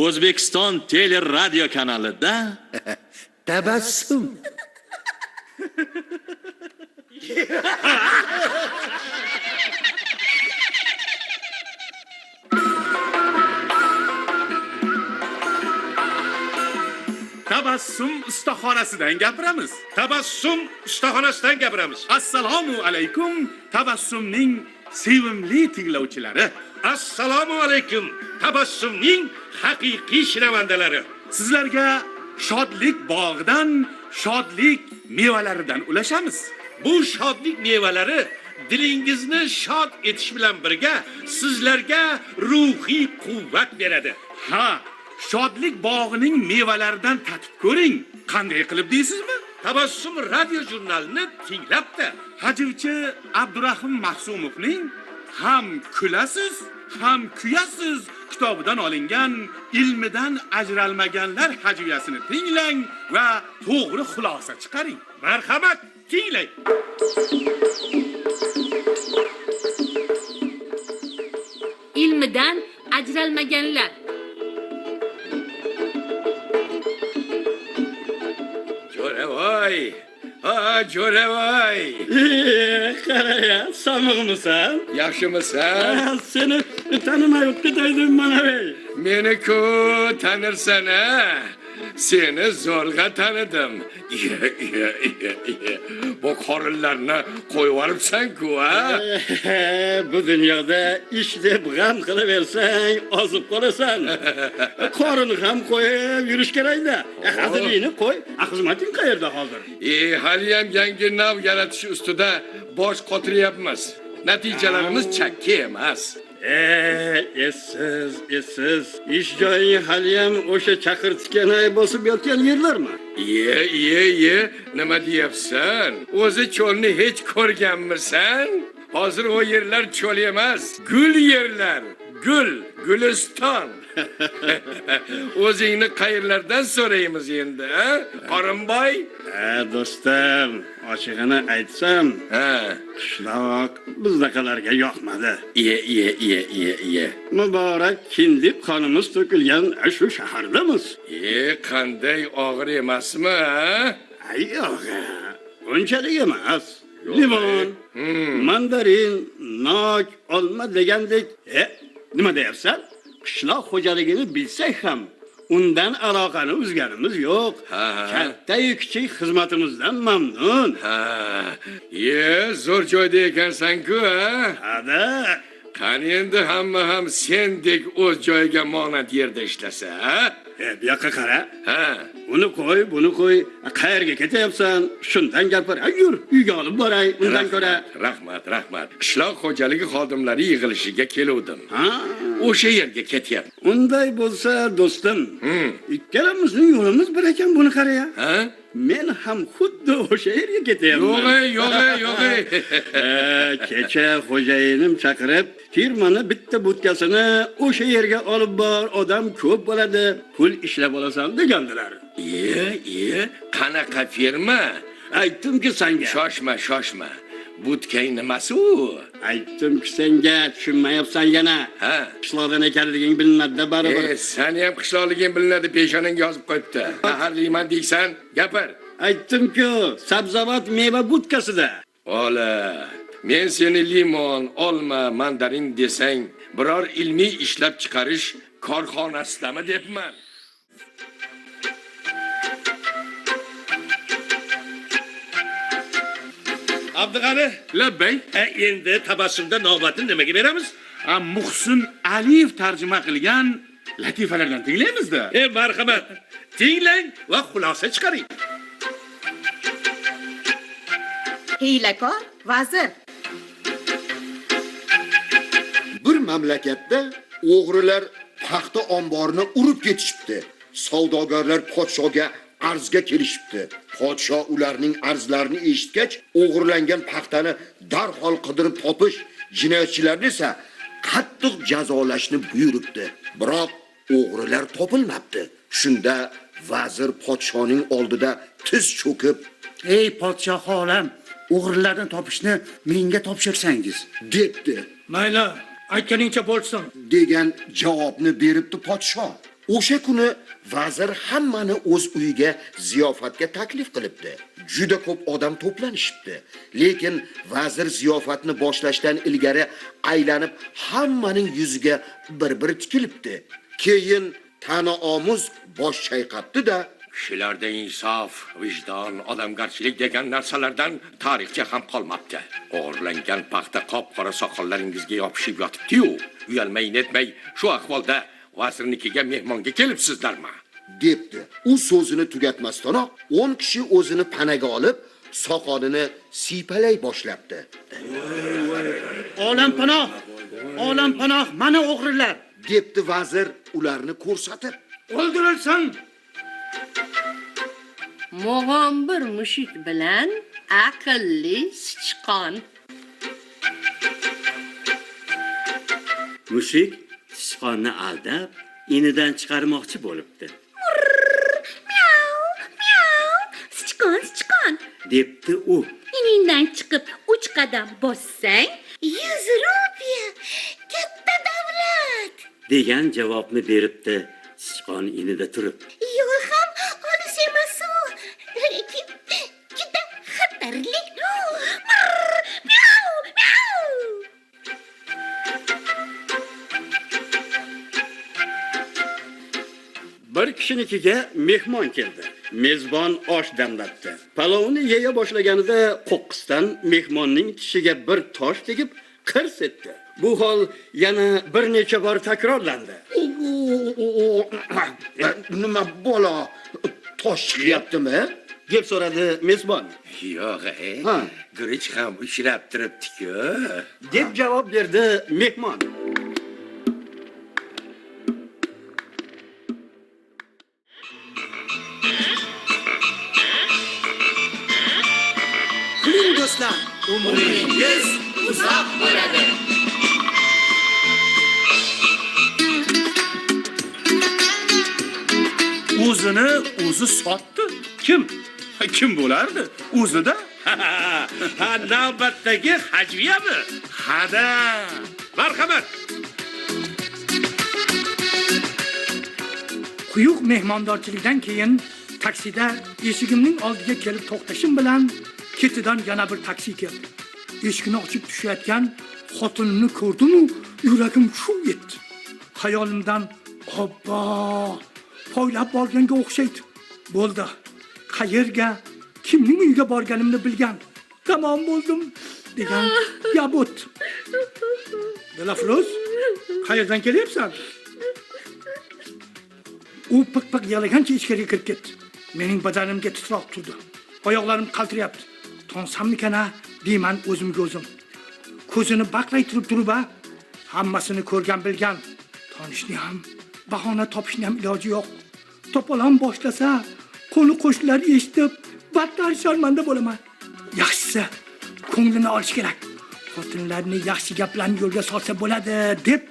O'zbekiston teleradio kanalida Tabassum. Tabassum ustaxonasidan gapiramiz. Tabassum ustaxonasidan gapiramiz. Assalomu alaykum Tabassumning sevimli tinglovchilari. Assalomu alaykum Tabassumning haqiqiy shinavandalari. Sizlarga shodlik bog'idan shodlik mevalaridan ulashamiz. Bu shodlik mevalari dilingizni shod etish bilan birga sizlarga ruhiy quvvat beradi. Ha, shodlik bog'ining mevalaridan tatib ko'ring. Qanday qilib deysizmi? Tabassum radio jurnalini tinglabdi. Hajivchi Abdurahim Mahsumovning Ham kulasiz, ham kuyasiz kitobidan olingan ilmidan ajralmaganlar hajviyasini tinglang va to'g'ri xulosa chiqaring. Marhamat, tinglang. Ilmidan ajralmaganlar. Jo'ravoy, Jo'ravoy. qaraya, samig'misan? Yaxshimisan? Seni tanimay ketaydim mana ey. Meni-ku tanirsan a? Seni zo'rg'a tanidim. Bu qorinlarni qo'yib olibsan-ku a? Bu dunyoda ish deb g'am qilaversang, ozib qolasan. Qorini ham qo'yib yurish kerak-da. Hazilingni qo'y, xizmating qayerda hozir? Hali ham yangi nav yaratish ustida bosh qotiryapmiz. Natijalarimiz chakki emas. Essiz. Ish joying hali ham o'sha chaqirtikanay bosib yotgan yerlarmi? Nima deyapsan? O'zi cho'lni hech ko'rganmisan? Hozir o yerlar cho'l emas, gul yerlar. Guliston. O'zingni qayerlardan so'raymiz endi, ha? Qorinboy? Do'stim, ochig'ini aytsam, qishloq bizdaqalarga yoqmadi. Muborak kindik qonimiz to'kilgan shu shahardamiz. Qanday og'ir emasmi, ha? Yo'q, unchalik emas. Limon, mandarin, nok, olma degandek. Nima deyapsan? Qishloq xo'jaligini bilsak ham undan aloqani uzganimiz yo'q. Katta-yu kichik xizmatimizdan mamnun. Zo'r joyda ekansan-ku, ha? Hada. Qani endi hamma ham sendek o'z joyiga monand yerda ishlasa, ha? Bu yoqqa qara. Uni qo'y, buni qo'y. Qayerga ketyapsan? Shundan gapir. Yur, uyga olib boray. Undan ko'ra. Rahmat. Qishloq xo'jaligi xodimlari yig'ilishiga keluvdim. O'sha yerga ketyapman. Unday bo'lsa, do'stim, ikkalamizning yo'limiz bir ekan, buni qara-ya. Men ham xuddi o'sha yerga ketyapman. Yo'q. Kecha xo'jayinim chaqirib, firmani bitta butkasini o'sha yerga olib bor, odam ko'p bo'ladi, pul ishlab olasan degandilar. Qanaqa firma? Aytdim-ki senga. Shoshma. Butkay nimasi u? Aytdim-ki senga, tushunmayapsan yana. Qishloqdan ekanliging bilinadi baribir. Seni ham qishloqliging bilinadi, peshonangga yozib qo'yibdi. Mahalliman deysan, gapir. Aytdim-ku, sabzavot meva butkasida. Ola, men seni limon, olma, mandarin desang, biror ilmiy ishlab chiqarish korxonasidami debman. Abdug'ani, Labbay. endi tabassumda navbatni nimaga beramiz? Muhsin Aliyev tarjima qilgan latifalardan tinglaymiz-da. Marhamat. Tinglang va xulosa chiqaring. Hiylakor vazir. Bir mamlakatda o'g'rilar paxta omborini urib ketishibdi. Savdogarlar podshoga arzga kelishibdi. Podsho ularning arzlarini eshitgach, o'g'irlangan paxtani darhol qidirib topish, jinoyatchilarni esa qattiq jazolashni buyuribdi. Biroq o'g'rilar topilmabdi. Shunda vazir podshoning oldida tiz cho'kib, "Ey podshoh olam, o'g'rilarni topishni menga topshirsangiz" debdi. "Mayli, aytganingcha bo'lsin" degan javobni beribdi podsho. O'sha kuni vazir hammani o'z uyiga ziyofatga taklif qilibdi. Juda ko'p odam to'planishibdi. Lekin vazir ziyofatni boshlashdan ilgari aylanib hammaning yuziga bir-bir tikilibdi. Keyin tanaomuz bosh chayqabdi-da, Kishilarda insof, vijdon, odamgarchilik degan narsalardan tarixcha ham qolmabdi. O'g'irlangan paxta qop-qora soqollaringizga yopishib yotibdi-yu, uyalmay netmay shu ahvolda vazirnikiga mehmonga kelibsizlarmi? debdi. U so'zini tugatmasdanoq 10 kishi o'zini panaga olib, soqolini siypalay boshlabdi. Olam panoh, mana o'g'rilar. debdi vazir ularni ko'rsatib. O'ldirilsin. Mo'g'on bir mushuk bilan aqlli sichqon. Mushuk sichqonni aldab, inidan chiqarmoqchi bo'libdi. Sichqon. Debdi u. Iningdan chiqib 3 qadam bossang, 100 rupiya. Katta davlat. degan javobni beribdi sichqon inida turib. Yo'l ham olis emas u. Lekin juda xatarli. Bir kishinikiga mehmon keldi. Mezbon osh damlatdi. Palovni yeya boshlaganida qo'qqisdan mehmonning tishiga bir tosh tegib qirs etdi. Bu hol yana bir necha bor takrorlandi. Nima bola? Tosh chiqyaptimi? deb so'radi mezbon. Yo'q, Ha. Gurich ham uchrab turibdi-ku. deb javob berdi mehmon. Qiling do'stlar, umringiz uzoq bo'ladi. O'zini o'zi sotdi. Kim? Kim bo'lardi? O'zida? Ha, navbatdagi hajviyami? Hada. Marhamat. Quyuq mehmondorchilikdan keyin taksida eshigimning oldiga kelib to'xtashim bilan ketidan yana bir taksi keldi. Eshikni ochib tushayotgan xotinimni ko'rdim-u, yuragim shuv etdi. Xayolimdan obbo, poylab borganga o'xshaydi. Bo'ldi. Qayerga, kimning uyiga borganimni bilgan. Tamom bo'ldim degan gap o'tdi. Dilafruz, qayerdan kelyapsan? U piq-piq yig'lagancha ichkariga kirib ketdi. Mening badanimga titroq turdi. Oyoqlarim qaltirayapti. Tonsammikan-a deyman o'zimga o'zim. Ko'zini baqlay turib-turib, hammasini ko'rgan bilgan. Tonishni ham, bahona topishni ham iloji yo'q. To'polon boshlasa, qo'ni qo'shnilar eshitib, battar sharmanda bo'laman. Yaxshisi, ko'nglini olish kerak. Xotinlarni yaxshi gap bilan yo'lga solsa bo'ladi deb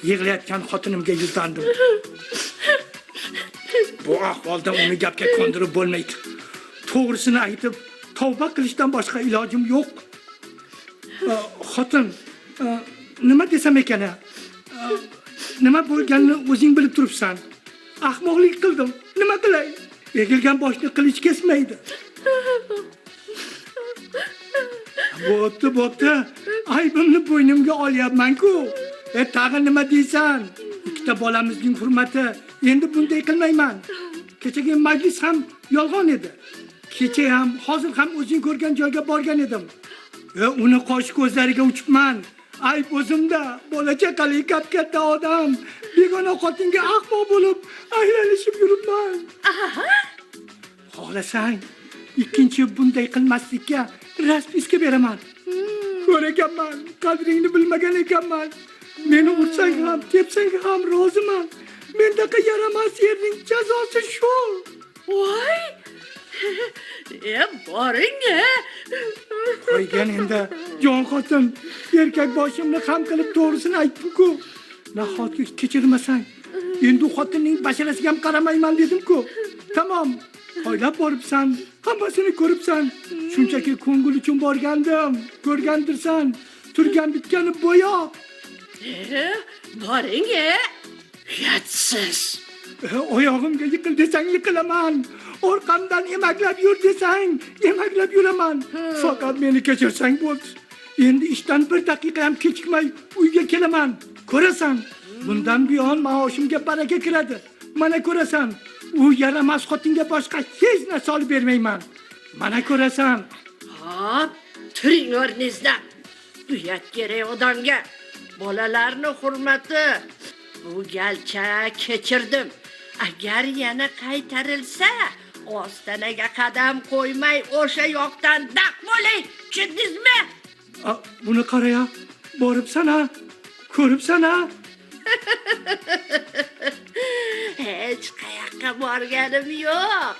yig'layotgan xotinimga yuzlandim. Bu ahvolda uni gapga ko'ndirib bo'lmaydi. To'g'risini aytib, tavba qilishdan boshqa ilojim yo'q. Xotin, nima desam ekan? Nima bo'lganini o'zing bilib turibsan. Ahmoqlik qildim. Nima qilay? Egilgan boshni qilich kesmaydi. Bo'pti. Aybimni bo'ynimga olyapman-ku. Tag'in nima deysan? Ikkita bolamizning hurmati. Endi bunday qilmayman. Kechagi majlis ham yolg'on edi. Kecha ham, hozir ham o'zing ko'rgan joyga borgan edim. Uni qosh ko'zlariga uchibman. Ayb o'zimda, bola-chaqali katta odam, begona xotinga ahmoq bo'lib, aylanishib yuribman. Xohlasang, ikkinchi bunday qilmaslikka raspiska beraman. Ko'raganman, qadringni bilmagan ekanman. Meni ursang ham, tepsang ham roziman. Mendaqa yaramas yerning jazosi shu. Voy! Boring-a. Qo'ygan endi, jon xotin, erkak boshimni ham qilib to'g'risini aytdim-ku. Nahotki kechirmasang, endi xotinning basharasiga ham qaramayman dedim-ku. Tamom, poylab boribsan, hammasini ko'ribsan. Shunchaki ko'ngil uchun borgandim. Ko'rgandirsan, turgan bitgani bo'yoq. Boring-a. Yatsiz. Oyog'imga yiqil desang yiqilaman. Orqamdan emaklab yur desang emaklab yuraman. Faqat meni kechirsang bo'ldi. Endi ishdan bir daqiqa ham kechikmay uyga kelaman. Ko'rasan, bundan buyon maoshimga baraka kiradi. Mana ko'rasan, u yaramas xotinga boshqa hech narsa olib bermayman. Mana ko'rasan. Hop, turing o'rningizda. Uyat kerak odamga. Bolalarni hurmati. Bu galcha kechirdim. Agar yana qaytarilsa, ostanaga qadam qo'ymay o'sha yoqdan daq bo'ling. Tushundingizmi? Buni qaraya. Boribsan-a? Ko'ribsan-a? Hech qayoqqa borganim yo'q.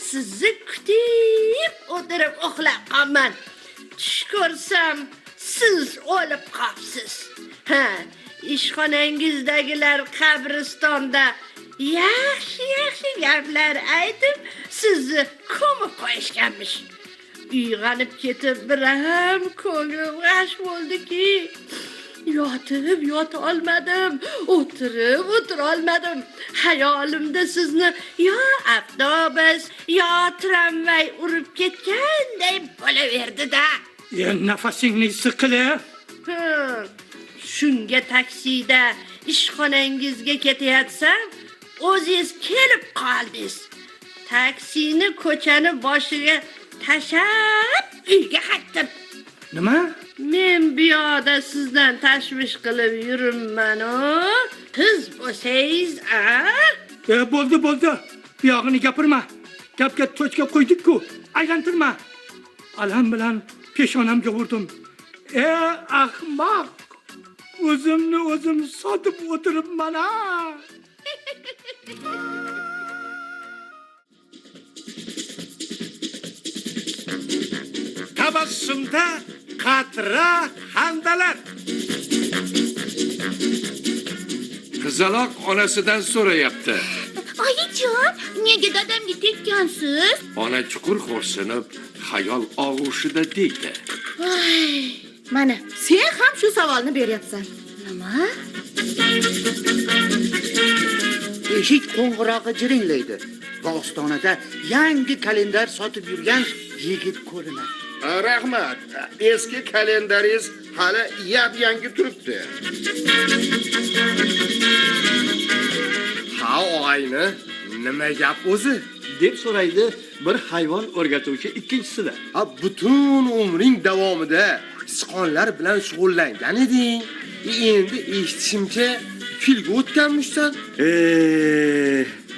Sizni kutib o'tirib uxlab qolman. Tush ko'rsam, siz o'lib qolibsiz. Ishxonangizdagilar qabristonda yaxshi gaplar aytib, sizni ko'mib qo'yishganmish. Uyg'onib ketib biram ko'nglim g'ash bo'ldiki, yotib yota olmadim, o'tirib olmadim. Hayolimda sizni yo avtobus, yo tramvay urib ketganday bo'laverdi-da. Nafasingni siqilib. Shunga taksida ishxonangizga ketyapsam, o'zingiz kelib qoldingiz. Taksini ko'chani boshiga tashab uyga qaytdim. Nima? Men bu yoqda sizdan tashvish qilib yuribman-ku. Qiz bo'lsangiz, Bo'ldi. Bu yog'ini gapirma. Gapga to'chka qo'ydik-ku. Aylantirma. Alam bilan peshonamga urdim. Ahmoq. O'zimni o'zim sotib o'tiribman-a. Tabassumda qatra handalar. Qizaloq onasidan so'rayapti. Oyijon, nega dadamga tekkansiz? Ona chuqur xo'rsinib, xayol og'ushida deydi. Mana, sen ham shu savolni beryapsan. Nima? Eshik qo'ng'irog'i jiringlaydi va ostonada yangi kalendar sotib yurgan yigit ko'rinadi. Rahmat. Eski kalendaringiz hali yangi turibdi. Ha, oyni, nima gap o'zi? deb so'raydi bir hayvon o'rgatuvchi ikkinchisida. Butun umring davomida sichqonlar bilan shug'ullangan eding. Endi eshitishimcha filga o'tganmishsan.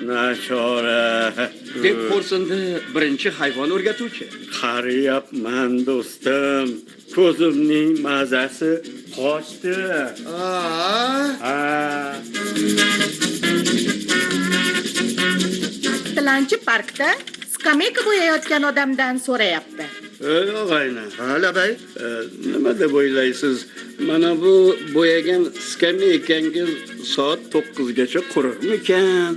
Nachora deb xo'rsindi birinchi hayvon o'rgatuvchi. Qariyapman do'stim, ko'zimning mazasi qochdi. Tilanchi parkda skameyka bo'yayotgan odamdan so'rayapti. Og'ayni. Labay. Nima deb o'ylaysiz? Mana bu bo'yagan skameykangiz soat 9 gacha qururmikan?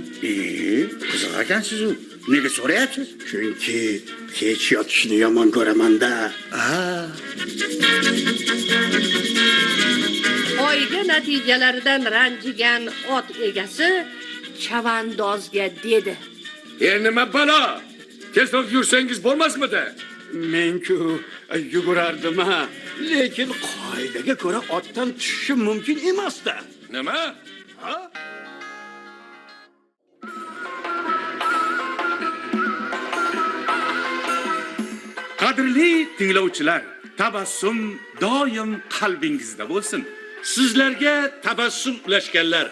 Qiziq ekansiz-ku. Nega so'rayapsiz? Chunki kech yotishni yomon ko'raman-da. Oyga natijalaridan ranjigan ot egasi chavandozga dedi. Nima balo? Tezroq yursangiz bo'lmasmidi? Men-ku yugurardim-a, lekin qoidaga ko'ra otdan tushishim mumkin emas-da. Nima? Qadrli tinglovchilar, tabassum doim qalbingizda bo'lsin. Sizlarga tabassum ulashganlar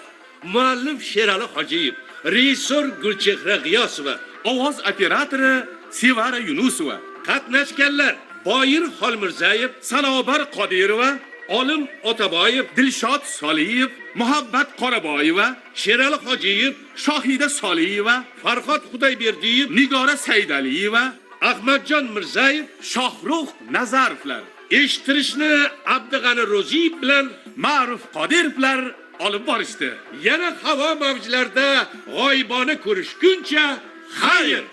muallif Sherali Hojiyev, rejissor Gulchehra G'iyosova, Ovoz operatori Sevara Yunusova, qatnashganlar Boyir Xolmirzayev, Sanobar Qodirova, Olim Otaboyev, Dilshod Soliyev, Muhabbat Qoraboyeva, Sherali Hojiyev, Shohida Soliyeva, Farhod Xudayberdiyev, Nigora Saidaliyeva, Ahmadjon Mirzayev, Shohruh Nazarovlar, eshittirishni Abdug'ani Ro'ziyev bilan Ma'ruf Qodirovlar olib borishdi. Yana havo mavjlarida g'oyibona ko'rishguncha xayr.